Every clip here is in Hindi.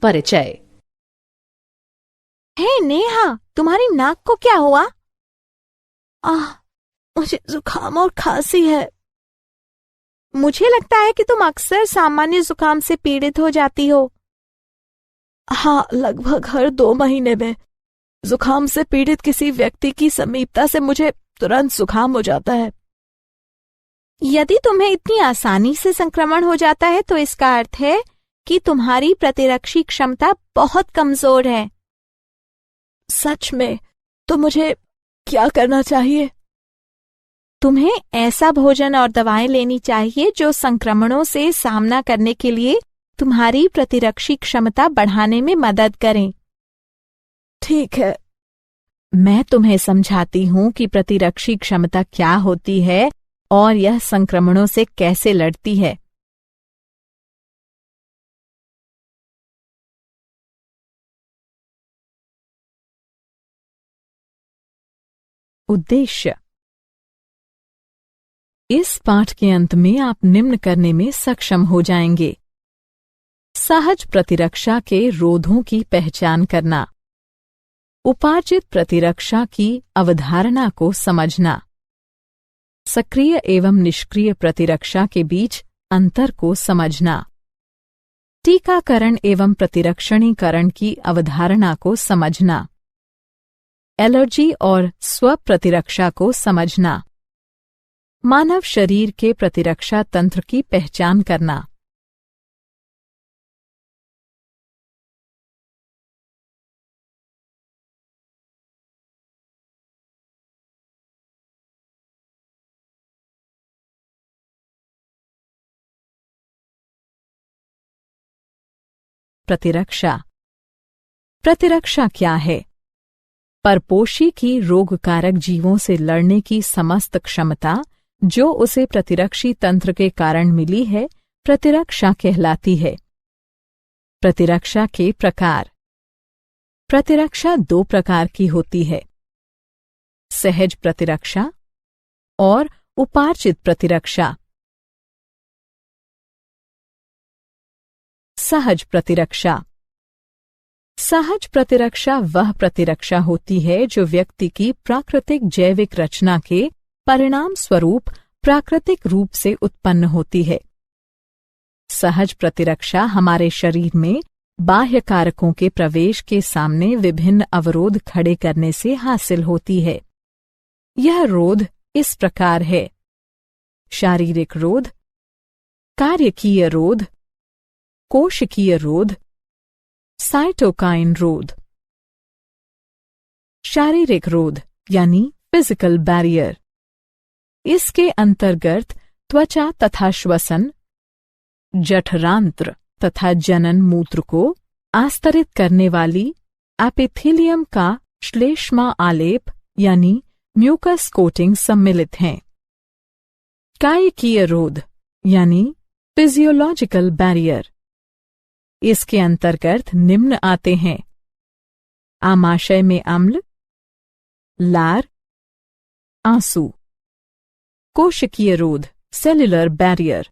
परिचय। हे नेहा, तुम्हारी नाक को क्या हुआ? मुझे जुकाम और खांसी है। मुझे लगता है कि तुम अक्सर सामान्य जुकाम से पीड़ित हो जाती हो। हाँ, लगभग हर 2 महीने में जुकाम से पीड़ित किसी व्यक्ति की समीपता से मुझे तुरंत जुकाम हो जाता है। यदि तुम्हें इतनी आसानी से संक्रमण हो जाता है तो इसका अर्थ है कि तुम्हारी प्रतिरक्षी क्षमता बहुत कमजोर है। सच में? तो मुझे क्या करना चाहिए? तुम्हें ऐसा भोजन और दवाएं लेनी चाहिए जो संक्रमणों से सामना करने के लिए तुम्हारी प्रतिरक्षी क्षमता बढ़ाने में मदद करें। ठीक है। मैं तुम्हें समझाती हूं कि प्रतिरक्षी क्षमता क्या होती है और यह संक्रमणों से कैसे लड़ती है। उद्देश्य। इस पाठ के अंत में आप निम्न करने में सक्षम हो जाएंगे। सहज प्रतिरक्षा के रोधों की पहचान करना, उपार्जित प्रतिरक्षा की अवधारणा को समझना, सक्रिय एवं निष्क्रिय प्रतिरक्षा के बीच अंतर को समझना, टीकाकरण एवं प्रतिरक्षणीकरण की अवधारणा को समझना, एलर्जी और स्व प्रतिरक्षा को समझना, मानव शरीर के प्रतिरक्षा तंत्र की पहचान करना। प्रतिरक्षा। प्रतिरक्षा क्या है? परपोषी की रोगकारक जीवों से लड़ने की समस्त क्षमता जो उसे प्रतिरक्षी तंत्र के कारण मिली है, प्रतिरक्षा कहलाती है। प्रतिरक्षा के प्रकार। प्रतिरक्षा 2 प्रकार की होती है, सहज प्रतिरक्षा और उपार्जित प्रतिरक्षा। सहज प्रतिरक्षा। सहज प्रतिरक्षा वह प्रतिरक्षा होती है जो व्यक्ति की प्राकृतिक जैविक रचना के परिणाम स्वरूप प्राकृतिक रूप से उत्पन्न होती है। सहज प्रतिरक्षा हमारे शरीर में बाह्य कारकों के प्रवेश के सामने विभिन्न अवरोध खड़े करने से हासिल होती है। यह रोध इस प्रकार है: शारीरिक रोध, कार्यकीय रोध, कोशिकीय रोध, साइटोकाइन रोध। शारीरिक रोध यानी फिजिकल बैरियर। इसके अंतर्गत त्वचा तथा श्वसन, जठरांत्र तथा जनन मूत्र को आस्तरित करने वाली एपिथेलियम का श्लेष्मा आलेप यानी म्यूकस कोटिंग सम्मिलित हैं। कायिकीय रोध यानी फिजियोलॉजिकल बैरियर। इसके अंतर्गत निम्न आते हैं: आमाशय में अम्ल, लार, आंसू। कोशिकीय रोध सेल्युलर बैरियर।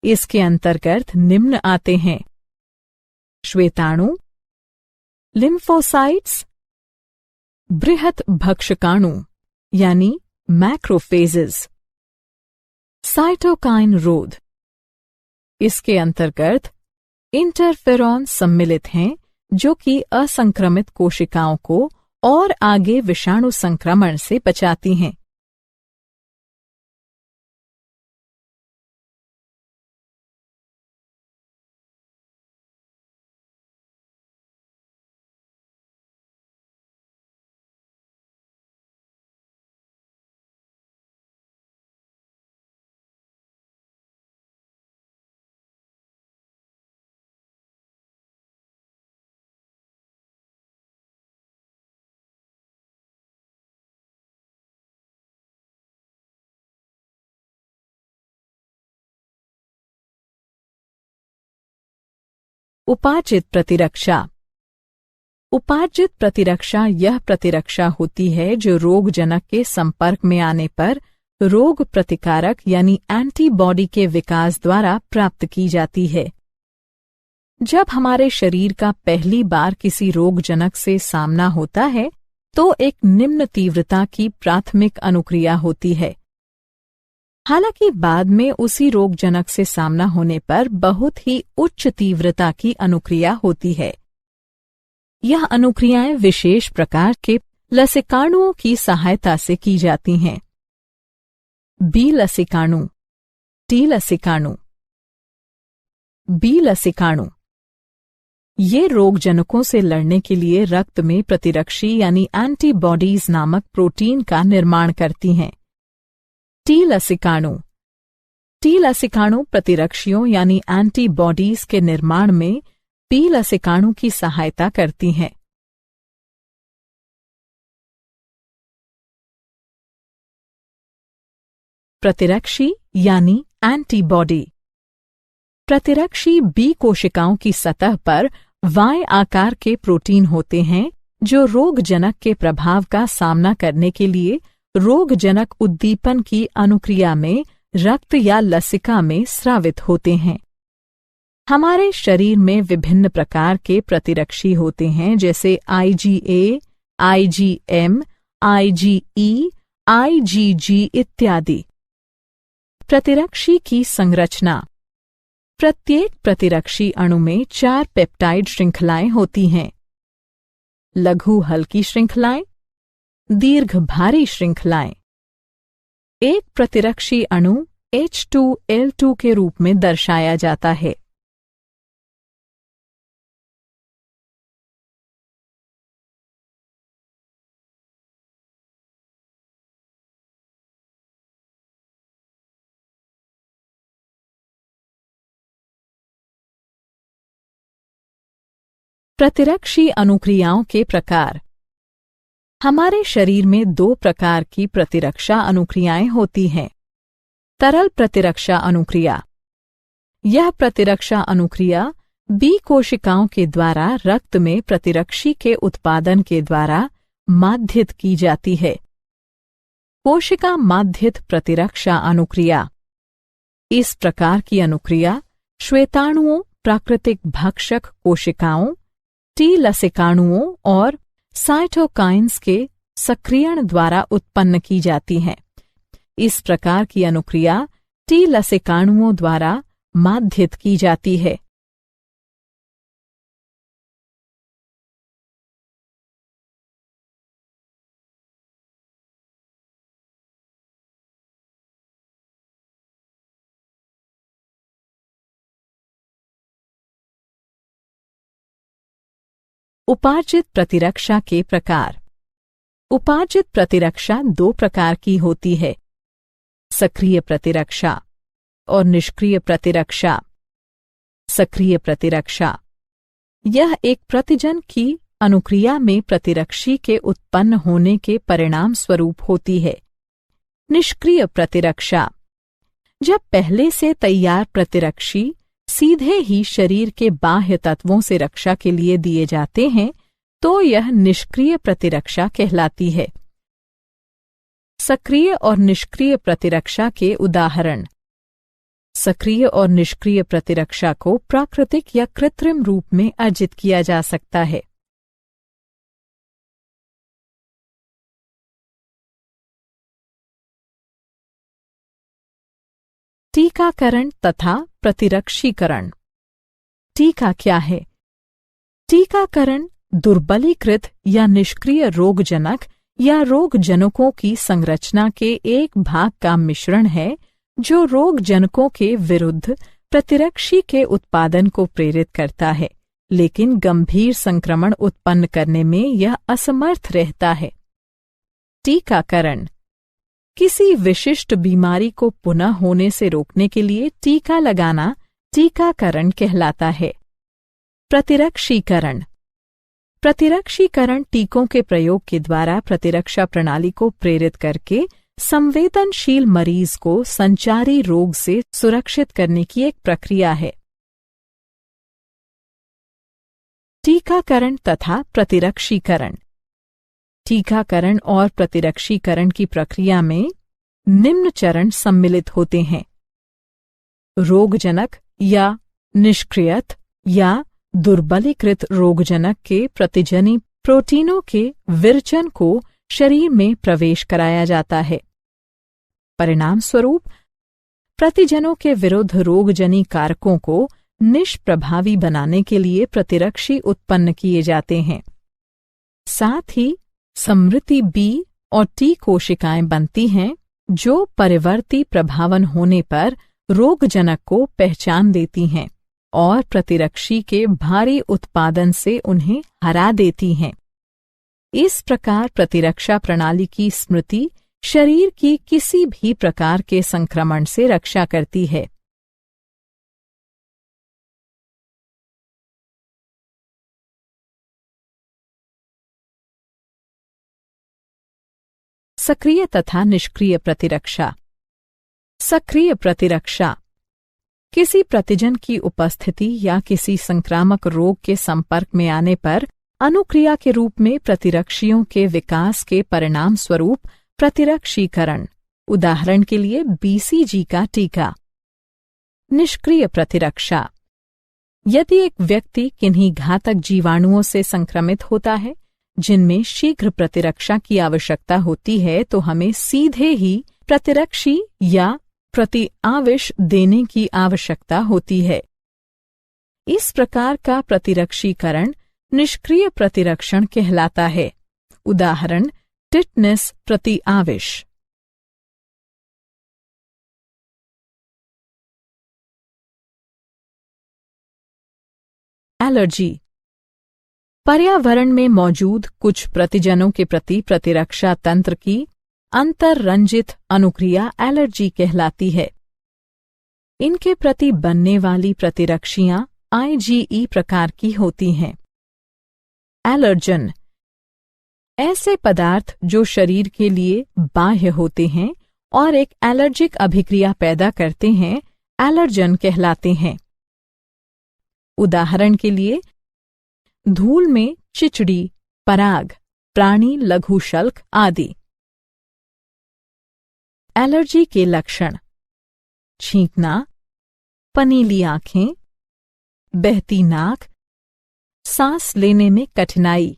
इसके अंतर्गत निम्न आते हैं: श्वेताणु, लिम्फोसाइट्स, बृहत भक्षकाणु यानी मैक्रोफेजेस। साइटोकाइन रोध। इसके अंतर्गत इंटरफेरॉन सम्मिलित हैं जो कि असंक्रमित कोशिकाओं को और आगे विषाणु संक्रमण से बचाती हैं। उपार्जित प्रतिरक्षा। उपार्जित प्रतिरक्षा यह प्रतिरक्षा होती है जो रोगजनक के संपर्क में आने पर रोग प्रतिकारक यानी एंटीबॉडी के विकास द्वारा प्राप्त की जाती है। जब हमारे शरीर का पहली बार किसी रोगजनक से सामना होता है तो एक निम्न तीव्रता की प्राथमिक अनुक्रिया होती है। हालांकि बाद में उसी रोगजनक से सामना होने पर बहुत ही उच्च तीव्रता की अनुक्रिया होती है। यह अनुक्रियाएं विशेष प्रकार के लसिकाणुओं की सहायता से की जाती हैं। बी लसिकाणु, टी लसिकाणु। बी लसिकाणु ये रोगजनकों से लड़ने के लिए रक्त में प्रतिरक्षी यानी एंटीबॉडीज नामक प्रोटीन का निर्माण करती हैं। टी लसिकाणु, टी लसिकाणु प्रतिरक्षियों यानी एंटीबॉडीज के निर्माण में बी लसिकाणु की सहायता करती हैं। प्रतिरक्षी यानी एंटीबॉडी। प्रतिरक्षी बी कोशिकाओं की सतह पर वाय आकार के प्रोटीन होते हैं जो रोगजनक के प्रभाव का सामना करने के लिए रोगजनक उद्दीपन की अनुक्रिया में रक्त या लसिका में स्रावित होते हैं। हमारे शरीर में विभिन्न प्रकार के प्रतिरक्षी होते हैं जैसे IgA, IgM, IgE, IgG इत्यादि। प्रतिरक्षी की संरचना। प्रत्येक प्रतिरक्षी अणु में 4 पेप्टाइड श्रृंखलाएं होती हैं। लघु हल्की श्रृंखलाएं, दीर्घ भारी श्रृंखलाएं। एक प्रतिरक्षी अणु H2L2 के रूप में दर्शाया जाता है। प्रतिरक्षी अनुक्रियाओं के प्रकार। हमारे शरीर में 2 प्रकार की प्रतिरक्षा अनुक्रियाएं होती हैं। तरल प्रतिरक्षा अनुक्रिया। यह प्रतिरक्षा अनुक्रिया बी कोशिकाओं के द्वारा रक्त में प्रतिरक्षी के उत्पादन के द्वारा माध्यित की जाती है। कोशिका माध्यित प्रतिरक्षा अनुक्रिया। इस प्रकार की अनुक्रिया श्वेताणुओं, प्राकृतिक भक्षक कोशिकाओं, टी लसिकाणुओं और साइटोकाइन्स के सक्रियण द्वारा उत्पन्न की जाती हैं। इस प्रकार की अनुक्रिया टी लसिकाणुओं द्वारा माध्यित की जाती है। उपार्जित प्रतिरक्षा के प्रकार। उपार्जित प्रतिरक्षा 2 प्रकार की होती है, सक्रिय प्रतिरक्षा और निष्क्रिय प्रतिरक्षा। सक्रिय प्रतिरक्षा यह एक प्रतिजन की अनुक्रिया में प्रतिरक्षी के उत्पन्न होने के परिणाम स्वरूप होती है। निष्क्रिय प्रतिरक्षा जब पहले से तैयार प्रतिरक्षी सीधे ही शरीर के बाह्य तत्वों से रक्षा के लिए दिए जाते हैं तो यह निष्क्रिय प्रतिरक्षा कहलाती है। सक्रिय और निष्क्रिय प्रतिरक्षा के उदाहरण। सक्रिय और निष्क्रिय प्रतिरक्षा को प्राकृतिक या कृत्रिम रूप में अर्जित किया जा सकता है। टीकाकरण तथा प्रतिरक्षीकरण। टीका क्या है? टीकाकरण दुर्बलीकृत या निष्क्रिय रोगजनक या रोगजनकों की संरचना के एक भाग का मिश्रण है जो रोगजनकों के विरुद्ध प्रतिरक्षी के उत्पादन को प्रेरित करता है, लेकिन गंभीर संक्रमण उत्पन्न करने में यह असमर्थ रहता है। टीकाकरण किसी विशिष्ट बीमारी को पुनः होने से रोकने के लिए टीका लगाना टीकाकरण कहलाता है। प्रतिरक्षीकरण प्रतिरक्षीकरण टीकों के प्रयोग के द्वारा प्रतिरक्षा प्रणाली को प्रेरित करके संवेदनशील मरीज को संचारी रोग से सुरक्षित करने की एक प्रक्रिया है। टीकाकरण तथा प्रतिरक्षीकरण। टीकाकरण और प्रतिरक्षीकरण की प्रक्रिया में निम्न चरण सम्मिलित होते हैं: रोगजनक या निष्क्रियत या दुर्बलीकृत रोगजनक के प्रतिजनी प्रोटीनों के विरचन को शरीर में प्रवेश कराया जाता है। परिणाम स्वरूप प्रतिजनों के विरुद्ध रोगजनी कारकों को निष्प्रभावी बनाने के लिए प्रतिरक्षी उत्पन्न किए जाते हैं। साथ ही समृद्धि बी और टी कोशिकाएं बनती हैं जो परिवर्ती प्रभावन होने पर रोगजनक को पहचान देती हैं और प्रतिरक्षी के भारी उत्पादन से उन्हें हरा देती हैं। इस प्रकार प्रतिरक्षा प्रणाली की स्मृति शरीर की किसी भी प्रकार के संक्रमण से रक्षा करती है। सक्रिय तथा निष्क्रिय प्रतिरक्षा। सक्रिय प्रतिरक्षा किसी प्रतिजन की उपस्थिति या किसी संक्रामक रोग के संपर्क में आने पर अनुक्रिया के रूप में प्रतिरक्षियों के विकास के परिणाम स्वरूप प्रतिरक्षीकरण, उदाहरण के लिए BCG का टीका। निष्क्रिय प्रतिरक्षा यदि एक व्यक्ति किन्हीं घातक जीवाणुओं से संक्रमित होता है जिनमें शीघ्र प्रतिरक्षा की आवश्यकता होती है तो हमें सीधे ही प्रतिरक्षी या प्रतिआविष देने की आवश्यकता होती है। इस प्रकार का प्रतिरक्षीकरण निष्क्रिय प्रतिरक्षण कहलाता है। उदाहरण टिटनेस प्रतिआविष। एलर्जी पर्यावरण में मौजूद कुछ प्रतिजनों के प्रति प्रतिरक्षा तंत्र की अंतर्रंजित अनुक्रिया एलर्जी कहलाती है। इनके प्रति बनने वाली प्रतिरक्षियां IgE प्रकार की होती हैं। एलर्जन ऐसे पदार्थ जो शरीर के लिए बाह्य होते हैं और एक एलर्जिक अभिक्रिया पैदा करते हैं एलर्जन कहलाते हैं। उदाहरण के लिए धूल में चिचड़ी, पराग, प्राणी लघुशल्क आदि। एलर्जी के लक्षण छींकना, पनीली आंखें, बहती नाक, सांस लेने में कठिनाई।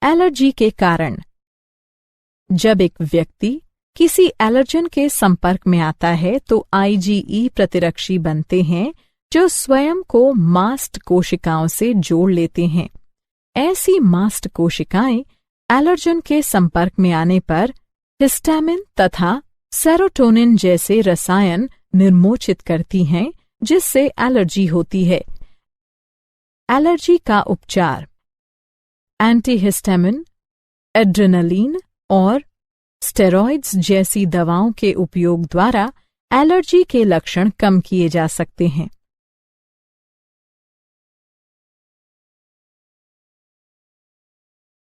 एलर्जी के कारण जब एक व्यक्ति किसी एलर्जन के संपर्क में आता है तो IgE प्रतिरक्षी बनते हैं जो स्वयं को मास्ट कोशिकाओं से जोड़ लेते हैं। ऐसी मास्ट कोशिकाएं एलर्जन के संपर्क में आने पर हिस्टामिन तथा सेरोटोनिन जैसे रसायन निर्मोचित करती हैं जिससे एलर्जी होती है। एलर्जी का उपचार एंटीहिस्टामिन, एड्रेनलिन और स्टेरॉइड्स जैसी दवाओं के उपयोग द्वारा एलर्जी के लक्षण कम किए जा सकते हैं।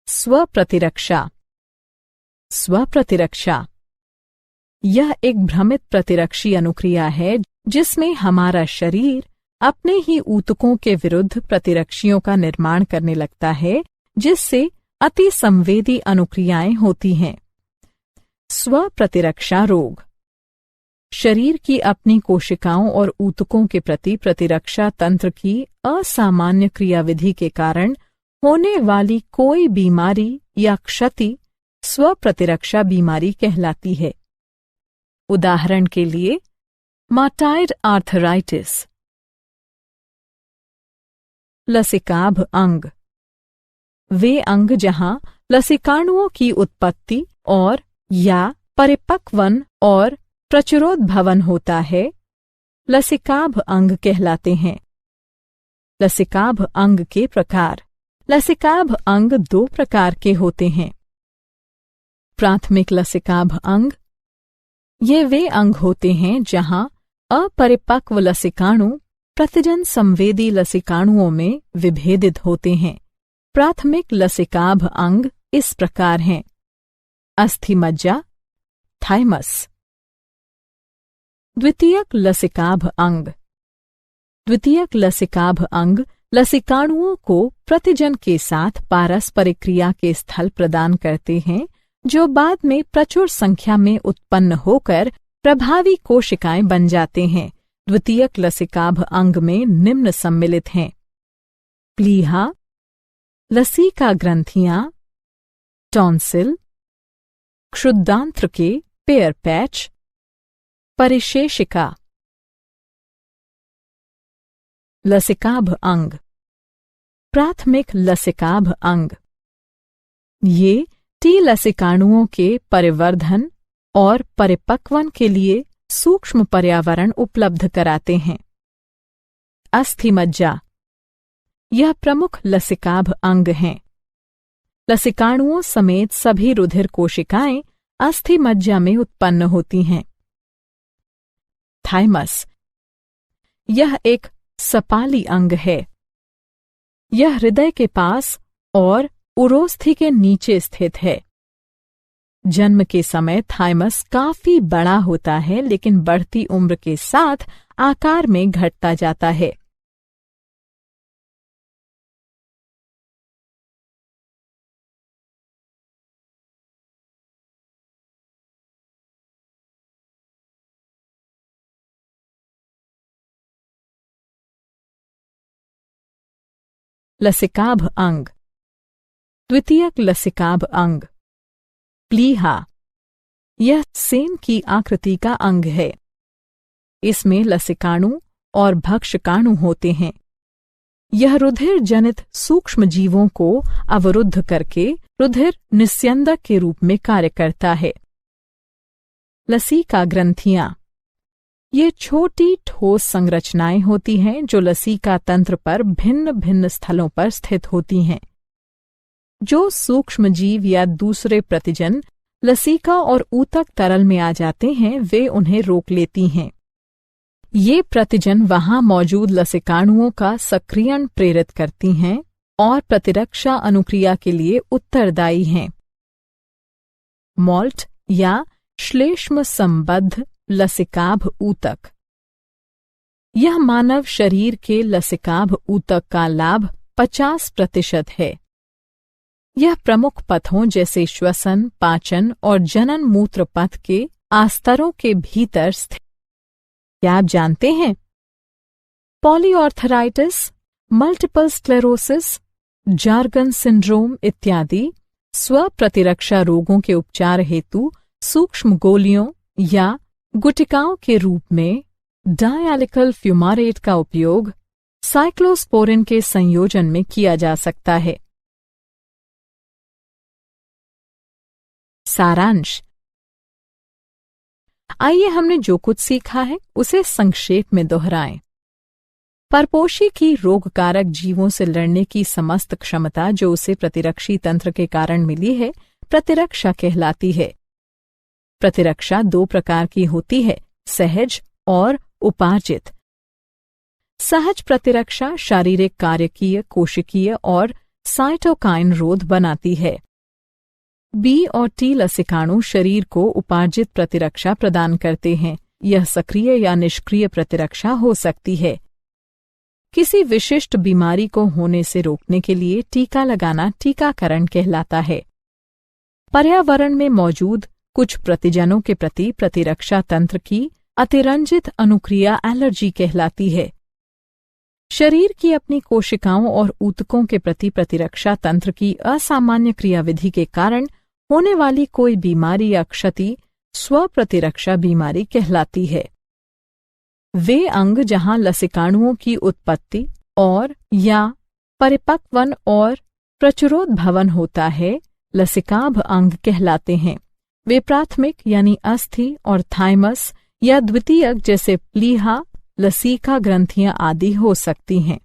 स्वप्रतिरक्षा। स्वप्रतिरक्षा यह एक भ्रमित प्रतिरक्षी अनुक्रिया है जिसमें हमारा शरीर अपने ही ऊतकों के विरुद्ध प्रतिरक्षियों का निर्माण करने लगता है जिससे अति संवेदी अनुक्रियाएं होती हैं। स्वप्रतिरक्षा रोग शरीर की अपनी कोशिकाओं और ऊतकों के प्रति प्रतिरक्षा तंत्र की असामान्य क्रियाविधि के कारण होने वाली कोई बीमारी या क्षति स्वप्रतिरक्षा बीमारी कहलाती है। उदाहरण के लिए माटाइड आर्थराइटिस। लसिकाभ अंग वे अंग जहां लसिकाणुओं की उत्पत्ति और या परिपक्वन और प्रचुरोद्भवन होता है, लसिकाभ अंग कहलाते हैं। लसिकाभ अंग के प्रकार। लसिकाभ अंग दो प्रकार के होते हैं। प्राथमिक लसिकाभ अंग ये वे अंग होते हैं जहां अपरिपक्व लसिकाणु प्रतिजन संवेदी लसिकाणुओं में विभेदित होते हैं। प्राथमिक लसिकाभ अंग इस प्रकार हैं: अस्थिमज्जा, थाइमस। द्वितीयक लसिकाभ अंग। द्वितीयक लसिकाभ अंग लसिकाणुओं को प्रतिजन के साथ पारस्परिक क्रिया के स्थल प्रदान करते हैं, जो बाद में प्रचुर संख्या में उत्पन्न होकर प्रभावी कोशिकाएं बन जाते हैं। द्वितीयक लसिकाभ अंग में निम्न सम्मिलित हैं: प्लीहा, लसिका ग्रंथियां, टॉन्सिल, क्षुद्रांत्र के पेयर पैच, परिशेषिका। लसिकाभ अंग। प्राथमिक लसिकाभ अंग। ये टी लसिकाणुओं के परिवर्धन और परिपक्वन के लिए सूक्ष्म पर्यावरण उपलब्ध कराते हैं। अस्थिमज्जा। यह प्रमुख लसिकाभ अंग हैं। लसिकाणुओं समेत सभी रुधिर कोशिकाएं अस्थिमज्जा में उत्पन्न होती हैं। थाइमस। यह एक सपाली अंग है। यह हृदय के पास और उरोस्थि के नीचे स्थित है। जन्म के समय थाइमस काफी बड़ा होता है, लेकिन बढ़ती उम्र के साथ आकार में घटता जाता है। लसिकाभ अंग। द्वितीयक लसिकाभ अंग। प्लीहा। यह सेन की आकृति का अंग है। इसमें लसिकाणु और भक्षकाणु होते हैं। यह रुधिर जनित सूक्ष्म जीवों को अवरुद्ध करके रुधिर निस्यंदक के रूप में कार्य करता है। लसिका ग्रंथियां। ये छोटी ठोस संरचनाएं होती हैं जो लसिका तंत्र पर भिन्न भिन्न स्थलों पर स्थित होती हैं। जो सूक्ष्म जीव या दूसरे प्रतिजन लसिका और ऊतक तरल में आ जाते हैं, वे उन्हें रोक लेती हैं। ये प्रतिजन वहां मौजूद लसिकाणुओं का सक्रियण प्रेरित करती हैं और प्रतिरक्षा अनुक्रिया के लिए उत्तरदायी हैं। मॉल्ट या श्लेष्म संबद्ध लसिकाभ ऊतक। यह मानव शरीर के लसिकाभ ऊतक का लाभ 50% है। यह प्रमुख पथों जैसे श्वसन, पाचन और जनन मूत्र पथ के आस्तरों के भीतर स्थित। क्या आप जानते हैं? पॉलीऑर्थराइटिस, मल्टीपल स्क्लेरोसिस, जार्गन सिंड्रोम इत्यादि स्वप्रतिरक्षा रोगों के उपचार हेतु सूक्ष्म गोलियों या गुटिकाओं के रूप में डायलिकल फ्यूमारेट का उपयोग साइक्लोस्पोरिन के संयोजन में किया जा सकता है। सारांश। आइए हमने जो कुछ सीखा है उसे संक्षेप में दोहराएं। परपोषी की रोगकारक जीवों से लड़ने की समस्त क्षमता जो उसे प्रतिरक्षी तंत्र के कारण मिली है, प्रतिरक्षा कहलाती है। प्रतिरक्षा 2 प्रकार की होती है, सहज और उपार्जित। सहज प्रतिरक्षा शारीरिक, कार्यकीय, कोशिकीय और साइटोकाइन रोध बनाती है। बी और टी लसिकाणु शरीर को उपार्जित प्रतिरक्षा प्रदान करते हैं। यह सक्रिय या निष्क्रिय प्रतिरक्षा हो सकती है। किसी विशिष्ट बीमारी को होने से रोकने के लिए टीका लगाना टीकाकरण कहलाता है। पर्यावरण में मौजूद कुछ प्रतिजनों के प्रति प्रतिरक्षा तंत्र की अतिरंजित अनुक्रिया एलर्जी कहलाती है। शरीर की अपनी कोशिकाओं और ऊतकों के प्रति प्रतिरक्षा तंत्र की असामान्य क्रियाविधि के कारण होने वाली कोई बीमारी या क्षति स्वप्रतिरक्षा बीमारी कहलाती है। वे अंग जहां लसिकाणुओं की उत्पत्ति और या परिपक्वन और प्रचुरोद्भवन होता है, लसिकाभ अंग कहलाते हैं। वे प्राथमिक यानी अस्थि और थाइमस या द्वितीयक जैसे प्लीहा, लसिका ग्रंथियां आदि हो सकती हैं।